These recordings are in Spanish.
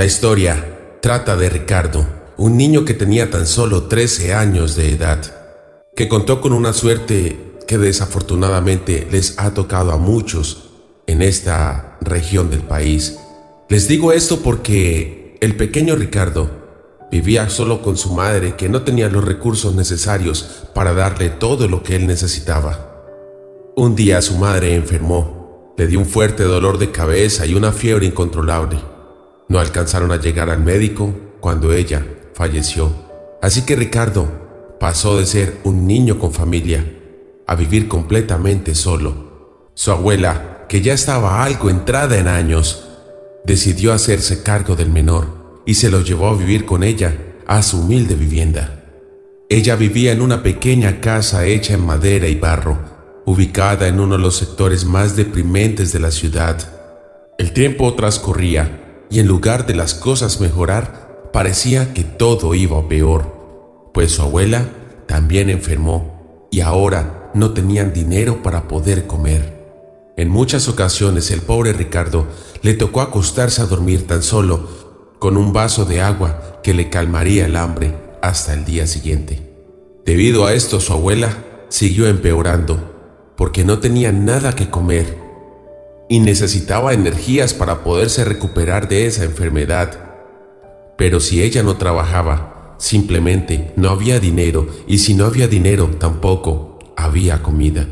La historia trata de Ricardo, un niño que tenía tan solo 13 años de edad, que contó con una suerte que desafortunadamente les ha tocado a muchos en esta región del país. Les digo esto porque el pequeño Ricardo vivía solo con su madre, que no tenía los recursos necesarios para darle todo lo que él necesitaba. Un día su madre enfermó, le dio un fuerte dolor de cabeza y una fiebre incontrolable. No alcanzaron a llegar al médico cuando ella falleció. Así que Ricardo pasó de ser un niño con familia a vivir completamente solo. Su abuela, que ya estaba algo entrada en años, decidió hacerse cargo del menor y se lo llevó a vivir con ella a su humilde vivienda. Ella vivía en una pequeña casa hecha en madera y barro, ubicada en uno de los sectores más deprimentes de la ciudad. El tiempo transcurría y en lugar de las cosas mejorar, parecía que todo iba peor, pues su abuela también enfermó y ahora no tenían dinero para poder comer. En muchas ocasiones el pobre Ricardo le tocó acostarse a dormir tan solo con un vaso de agua que le calmaría el hambre hasta el día siguiente. Debido a esto, su abuela siguió empeorando porque no tenía nada que comer y necesitaba energías para poderse recuperar de esa enfermedad. Pero si ella no trabajaba, simplemente no había dinero, y si no había dinero tampoco había comida.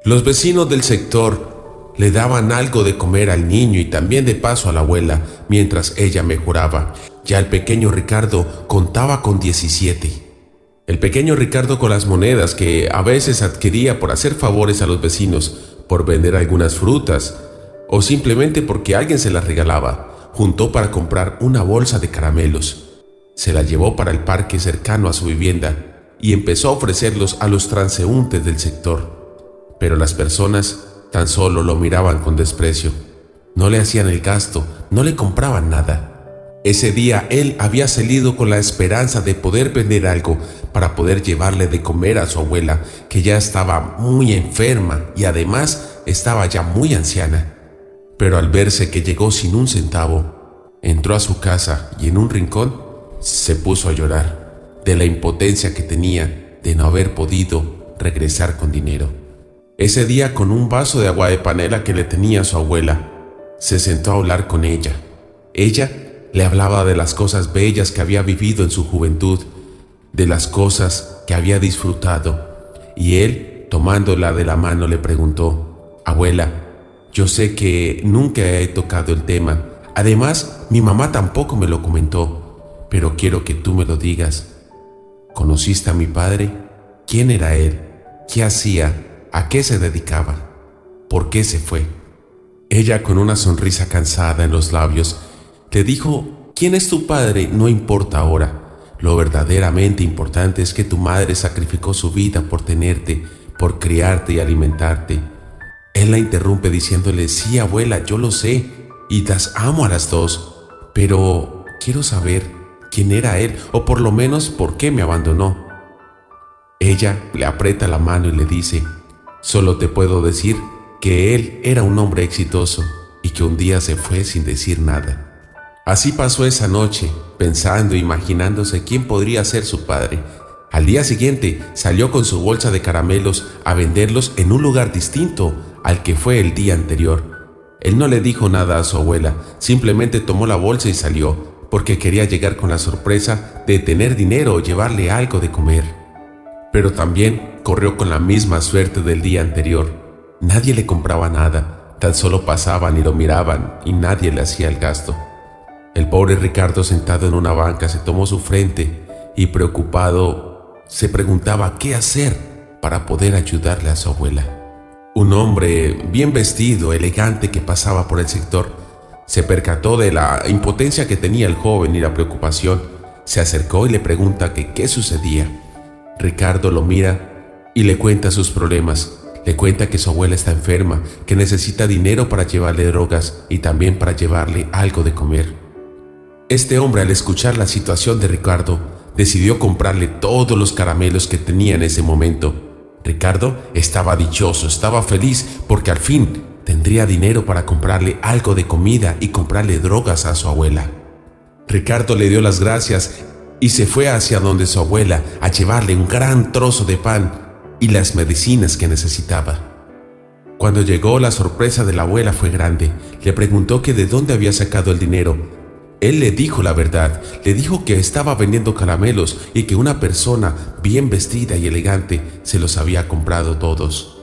Los vecinos del sector le daban algo de comer al niño y también de paso a la abuela mientras ella mejoraba. Ya el pequeño Ricardo contaba con 17. El pequeño Ricardo, con las monedas que a veces adquiría por hacer favores a los vecinos, por vender algunas frutas o simplemente porque alguien se las regalaba, juntó para comprar una bolsa de caramelos. Se la llevó para el parque cercano a su vivienda y empezó a ofrecerlos a los transeúntes del sector. Pero las personas tan solo lo miraban con desprecio. No le hacían el gasto, no le compraban nada. Ese día él había salido con la esperanza de poder vender algo para poder llevarle de comer a su abuela, que ya estaba muy enferma y además estaba ya muy anciana. Pero al verse que llegó sin un centavo, entró a su casa y en un rincón se puso a llorar de la impotencia que tenía de no haber podido regresar con dinero. Ese día, con un vaso de agua de panela que le tenía a su abuela, se sentó a hablar con ella. Ella le hablaba de las cosas bellas que había vivido en su juventud, de las cosas que había disfrutado, y él, tomándola de la mano, le preguntó: abuela, yo sé que nunca he tocado el tema, además mi mamá tampoco me lo comentó, pero quiero que tú me lo digas. ¿Conociste a mi padre? ¿Quién era él? ¿Qué hacía? ¿A qué se dedicaba? ¿Por qué se fue? Ella, con una sonrisa cansada en los labios, le dijo: ¿quién es tu padre? No importa ahora. Lo verdaderamente importante es que tu madre sacrificó su vida por tenerte, por criarte y alimentarte. Él la interrumpe diciéndole: sí, abuela, yo lo sé, y las amo a las dos, pero quiero saber quién era él, o por lo menos por qué me abandonó. Ella le aprieta la mano y le dice: solo te puedo decir que él era un hombre exitoso y que un día se fue sin decir nada. Así pasó esa noche, pensando e imaginándose quién podría ser su padre. Al día siguiente salió con su bolsa de caramelos a venderlos en un lugar distinto al que fue el día anterior. Él no le dijo nada a su abuela, simplemente tomó la bolsa y salió, porque quería llegar con la sorpresa de tener dinero o llevarle algo de comer. Pero también corrió con la misma suerte del día anterior. Nadie le compraba nada, tan solo pasaban y lo miraban y nadie le hacía el gasto. El pobre Ricardo, sentado en una banca, se tomó su frente y, preocupado, se preguntaba qué hacer para poder ayudarle a su abuela. Un hombre bien vestido, elegante, que pasaba por el sector, se percató de la impotencia que tenía el joven y la preocupación. Se acercó y le pregunta que qué sucedía. Ricardo lo mira y le cuenta sus problemas. Le cuenta que su abuela está enferma, que necesita dinero para llevarle drogas y también para llevarle algo de comer. Este hombre, al escuchar la situación de Ricardo, decidió comprarle todos los caramelos que tenía en ese momento. Ricardo estaba dichoso, estaba feliz porque al fin tendría dinero para comprarle algo de comida y comprarle drogas a su abuela. Ricardo le dio las gracias y se fue hacia donde su abuela a llevarle un gran trozo de pan y las medicinas que necesitaba. Cuando llegó, la sorpresa de la abuela fue grande. Le preguntó que de dónde había sacado el dinero. Él le dijo la verdad, le dijo que estaba vendiendo caramelos y que una persona bien vestida y elegante se los había comprado todos.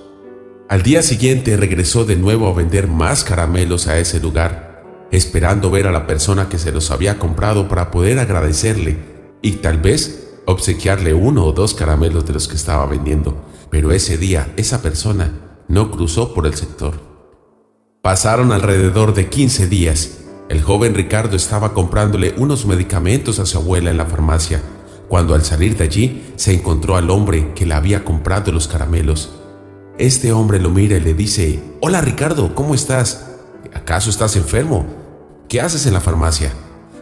Al día siguiente regresó de nuevo a vender más caramelos a ese lugar, esperando ver a la persona que se los había comprado para poder agradecerle y tal vez obsequiarle 1 o 2 caramelos de los que estaba vendiendo. Pero ese día esa persona no cruzó por el sector. Pasaron alrededor de 15 días. El joven Ricardo estaba comprándole unos medicamentos a su abuela en la farmacia, cuando al salir de allí se encontró al hombre que le había comprado los caramelos. Este hombre lo mira y le dice: «Hola Ricardo, ¿cómo estás? ¿Acaso estás enfermo? ¿Qué haces en la farmacia?».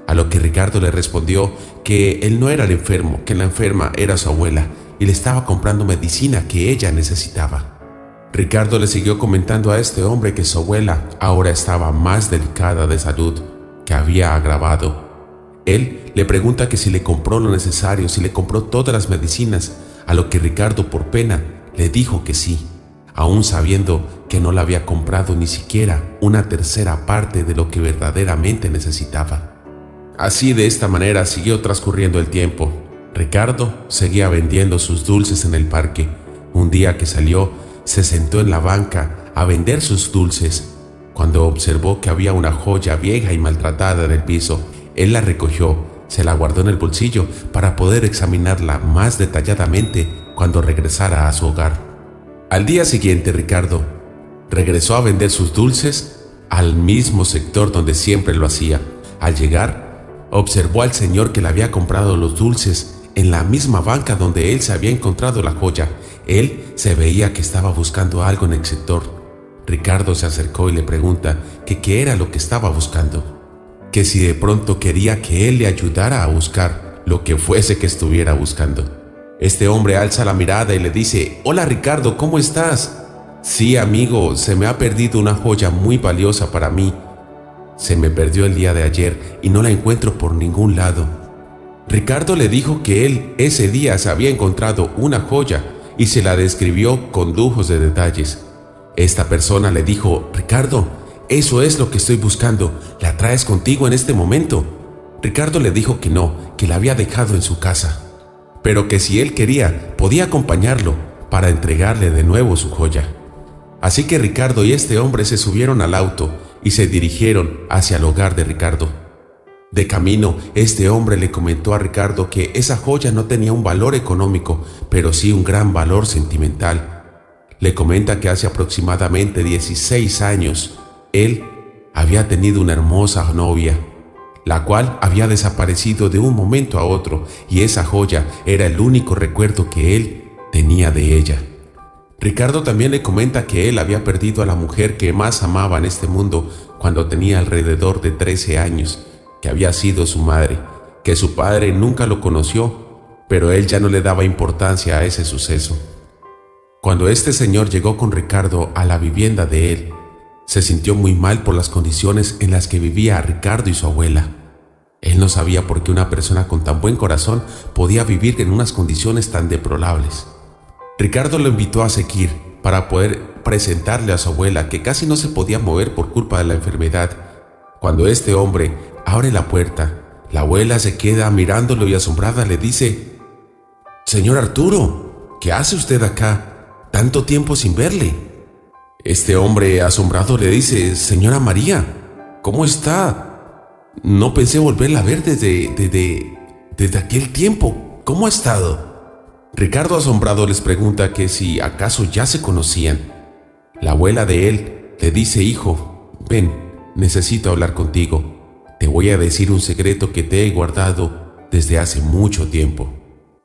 A lo que Ricardo le respondió que él no era el enfermo, que la enferma era su abuela y le estaba comprando medicina que ella necesitaba. Ricardo le siguió comentando a este hombre que su abuela ahora estaba más delicada de salud, que había agravado. Él le pregunta que si le compró lo necesario, si le compró todas las medicinas, a lo que Ricardo por pena le dijo que sí, aún sabiendo que no le había comprado ni siquiera una tercera parte de lo que verdaderamente necesitaba. Así, de esta manera siguió transcurriendo el tiempo. Ricardo seguía vendiendo sus dulces en el parque. Un día que salió, se sentó en la banca a vender sus dulces. Cuando observó que había una joya vieja y maltratada en el piso, él la recogió, se la guardó en el bolsillo para poder examinarla más detalladamente cuando regresara a su hogar. Al día siguiente, Ricardo regresó a vender sus dulces al mismo sector donde siempre lo hacía. Al llegar, observó al señor que le había comprado los dulces en la misma banca donde él se había encontrado la joya. Él se veía que estaba buscando algo en el sector. Ricardo se acercó y le pregunta que qué era lo que estaba buscando, que si de pronto quería que él le ayudara a buscar lo que fuese que estuviera buscando. Este hombre alza la mirada y le dice: «Hola Ricardo, ¿cómo estás?». «Sí, amigo, se me ha perdido una joya muy valiosa para mí. Se me perdió el día de ayer y no la encuentro por ningún lado». Ricardo le dijo que él ese día se había encontrado una joya y se la describió con lujos de detalles. Esta persona le dijo: «Ricardo, eso es lo que estoy buscando, ¿la traes contigo en este momento?». Ricardo le dijo que no, que la había dejado en su casa, pero que si él quería podía acompañarlo para entregarle de nuevo su joya. Así que Ricardo y este hombre se subieron al auto y se dirigieron hacia el hogar de Ricardo. De camino, este hombre le comentó a Ricardo que esa joya no tenía un valor económico, pero sí un gran valor sentimental. Le comenta que hace aproximadamente 16 años, él había tenido una hermosa novia, la cual había desaparecido de un momento a otro, y esa joya era el único recuerdo que él tenía de ella. Ricardo también le comenta que él había perdido a la mujer que más amaba en este mundo cuando tenía alrededor de 13 años, que había sido su madre, que su padre nunca lo conoció, pero él ya no le daba importancia a ese suceso. Cuando este señor llegó con Ricardo a la vivienda de él, se sintió muy mal por las condiciones en las que vivía Ricardo y su abuela. Él no sabía por qué una persona con tan buen corazón podía vivir en unas condiciones tan deplorables. Ricardo lo invitó a seguir para poder presentarle a su abuela, que casi no se podía mover por culpa de la enfermedad. Cuando este hombre abre la puerta, la abuela se queda mirándolo y asombrada le dice: «Señor Arturo, ¿qué hace usted acá? Tanto tiempo sin verle». Este hombre asombrado le dice: «Señora María, ¿cómo está? No pensé volverla a ver desde aquel tiempo. ¿Cómo ha estado?». Ricardo, asombrado, les pregunta que si acaso ya se conocían. La abuela de él le dice: «Hijo, ven, necesito hablar contigo. Te voy a decir un secreto que te he guardado desde hace mucho tiempo».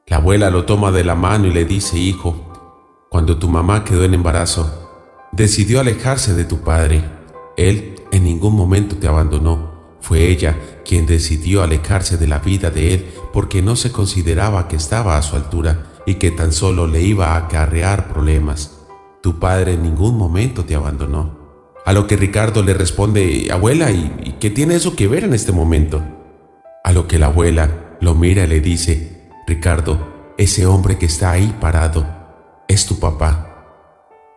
La abuela lo toma de la mano y le dice: «Hijo, cuando tu mamá quedó en embarazo, decidió alejarse de tu padre. Él en ningún momento te abandonó. Fue ella quien decidió alejarse de la vida de él porque no se consideraba que estaba a su altura y que tan solo le iba a acarrear problemas. Tu padre en ningún momento te abandonó». A lo que Ricardo le responde: «Abuela, ¿y qué tiene eso que ver en este momento?». A lo que la abuela lo mira y le dice: Ricardo, ese hombre que está ahí parado es tu papá.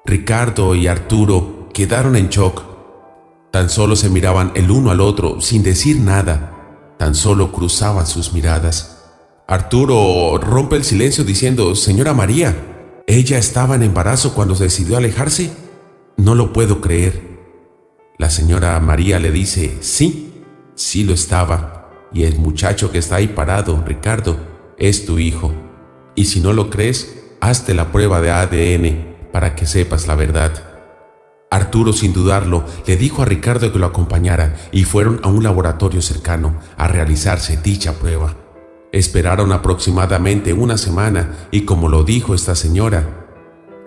Ricardo y Arturo quedaron en shock. Tan solo se miraban el uno al otro sin decir nada, tan solo cruzaban sus miradas. Arturo rompe el silencio diciendo: Señora María, ¿ella estaba en embarazo cuando decidió alejarse? No lo puedo creer. La señora María le dice: sí lo estaba, y el muchacho que está ahí parado, Ricardo, es tu hijo. Y si no lo crees, hazte la prueba de ADN para que sepas la verdad. Arturo, sin dudarlo, le dijo a Ricardo que lo acompañara y fueron a un laboratorio cercano a realizarse dicha prueba. Esperaron aproximadamente una semana y, como lo dijo esta señora,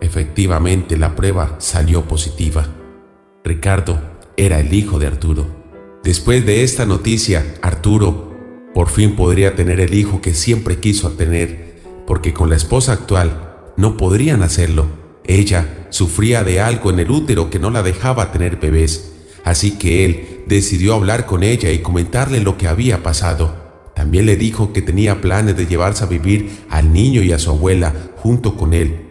efectivamente la prueba salió positiva. Ricardo era el hijo de Arturo. Después de esta noticia, Arturo por fin podría tener el hijo que siempre quiso tener, porque con la esposa actual no podrían hacerlo. Ella sufría de algo en el útero que no la dejaba tener bebés, así que él decidió hablar con ella y comentarle lo que había pasado. También le dijo que tenía planes de llevarse a vivir al niño y a su abuela junto con él,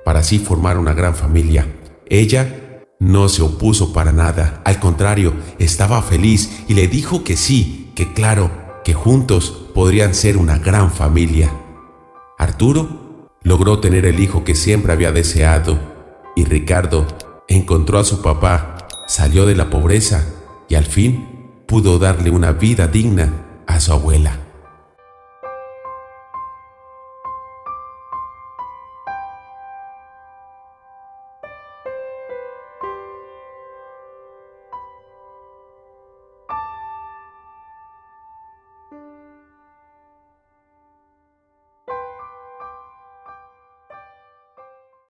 para así formar una gran familia. Ella no se opuso para nada, al contrario, estaba feliz y le dijo que sí, que claro, que juntos podrían ser una gran familia. Arturo logró tener el hijo que siempre había deseado, y Ricardo encontró a su papá, salió de la pobreza y al fin pudo darle una vida digna a su abuela.